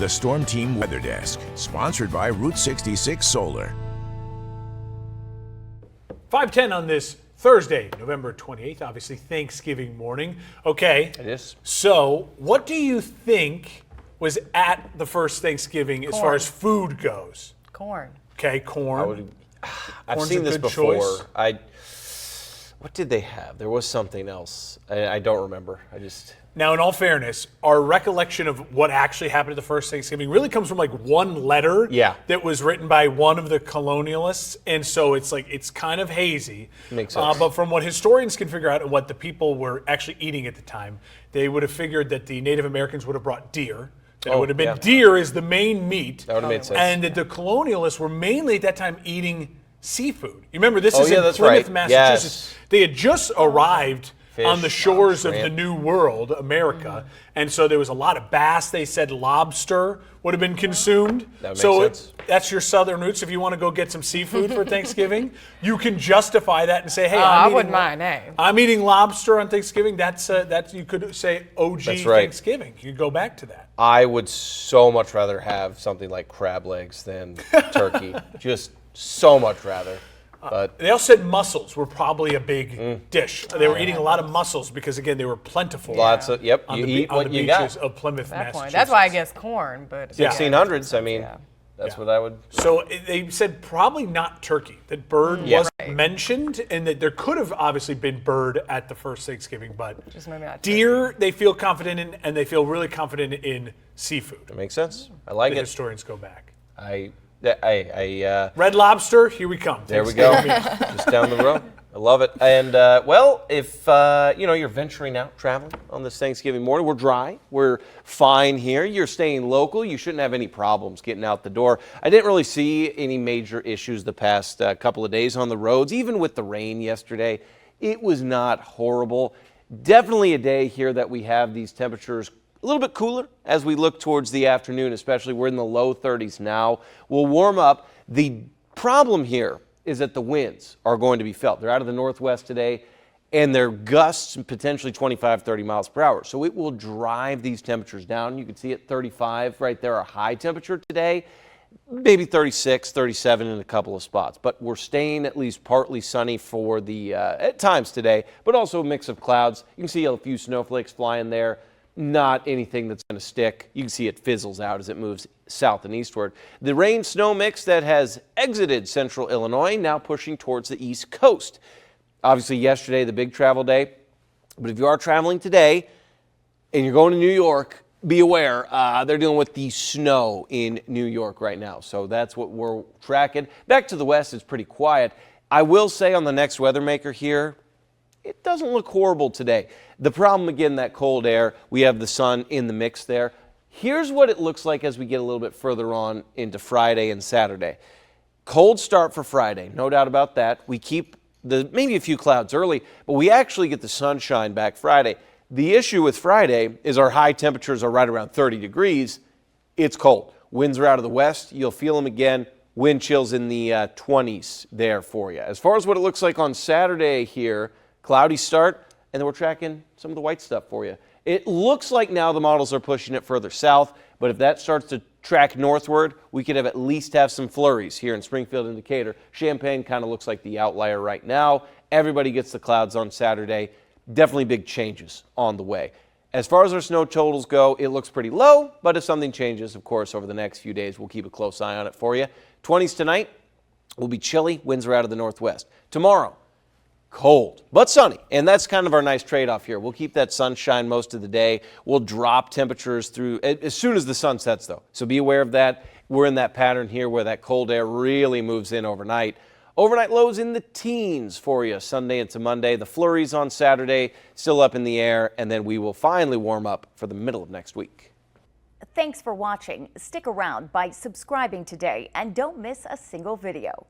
The Storm Team Weather Desk, sponsored by Route 66 Solar. 5:10 on this Thursday, November 28th, obviously Thanksgiving morning. Okay. It is. So, what do you think was at the first Thanksgiving as far as food goes? Corn. Okay, corn. I've Corn's seen a this good before. choice. What did they have? There was something else. I don't remember. Now, in all fairness, our recollection of what actually happened at the first Thanksgiving really comes from like one letter that was written by one of the colonialists. And so it's kind of hazy. Makes sense. But from what historians can figure out and what the people were actually eating at the time, they would have figured that the Native Americans would have brought deer. That it would have been deer as the main meat. That would have made sense. And that the colonialists were mainly at that time eating seafood. You remember, this is in that's Plymouth, right. Massachusetts. Yes. They had just arrived Fish, on the shores of shrimp. the New World, America, and so there was a lot of bass. They said lobster would have been consumed. That makes sense. That's your southern roots. If you want to go get some seafood for Thanksgiving, you can justify that and say, "Hey, I wouldn't mind. I'm eating lobster on Thanksgiving." That's you could say OG Thanksgiving. You could go back to that. I would so much rather have something like crab legs than turkey. Just so much rather. But they also said mussels were probably a big dish. They were eating a lot of mussels because, again, they were plentiful. Lots of on you the, eat on what the you beaches got. of Plymouth, Massachusetts. That's why I guess corn, but 1600s. I mean, that's what I would. So they said probably not turkey. That bird wasn't mentioned, and that there could have obviously been bird at the first Thanksgiving, but just maybe not deer they feel confident in, and they feel really confident in seafood. That makes sense. I like The it. historians go back. Red Lobster, here we come. There we go. Just down the road. I love it. And if you're venturing out, traveling on this Thanksgiving morning, we're dry. We're fine here. You're staying local. You shouldn't have any problems getting out the door. I didn't really see any major issues the past couple of days on the roads. Even with the rain yesterday, it was not horrible. Definitely a day here that we have these temperatures a little bit cooler as we look towards the afternoon, especially. We're in the low 30s now. We'll warm up. The problem here is that the winds are going to be felt. They're out of the northwest today, and they're gusts potentially 25, 30 miles per hour. So it will drive these temperatures down. You can see it 35 right there, our high temperature today. Maybe 36, 37 in a couple of spots. But we're staying at least partly sunny for the at times today, but also a mix of clouds. You can see a few snowflakes flying there. Not anything that's going to stick. You can see it fizzles out as it moves south and eastward. The rain-snow mix that has exited central Illinois now pushing towards the east coast. Obviously yesterday, the big travel day. But if you are traveling today and you're going to New York, be aware, they're dealing with the snow in New York right now. So that's what we're tracking. Back to the west, it's pretty quiet. I will say on the next weather maker here, it doesn't look horrible today. The problem, again, that cold air, we have the sun in the mix there. Here's what it looks like as we get a little bit further on into Friday and Saturday. Cold start for Friday, no doubt about that. We keep maybe a few clouds early, but we actually get the sunshine back Friday. The issue with Friday is our high temperatures are right around 30 degrees. It's cold. Winds are out of the west. You'll feel them again. Wind chills in the 20s there for you. As far as what it looks like on Saturday here, cloudy start, and then we're tracking some of the white stuff for you. It looks like now the models are pushing it further south, but if that starts to track northward, we could at least have some flurries here in Springfield and Decatur. Champaign kind of looks like the outlier right now. Everybody gets the clouds on Saturday. Definitely big changes on the way. As far as our snow totals go, it looks pretty low, but if something changes, of course, over the next few days, we'll keep a close eye on it for you. 20s tonight will be chilly. Winds are out of the northwest. Tomorrow, cold, but sunny, and that's kind of our nice trade-off here. We'll keep that sunshine most of the day. We'll drop temperatures through as soon as the sun sets, though, so be aware of that. We're in that pattern here where that cold air really moves in overnight. Overnight lows in the teens for you Sunday into Monday. The flurries on Saturday still up in the air, and then we will finally warm up for the middle of next week. Thanks for watching. Stick around by subscribing today and don't miss a single video.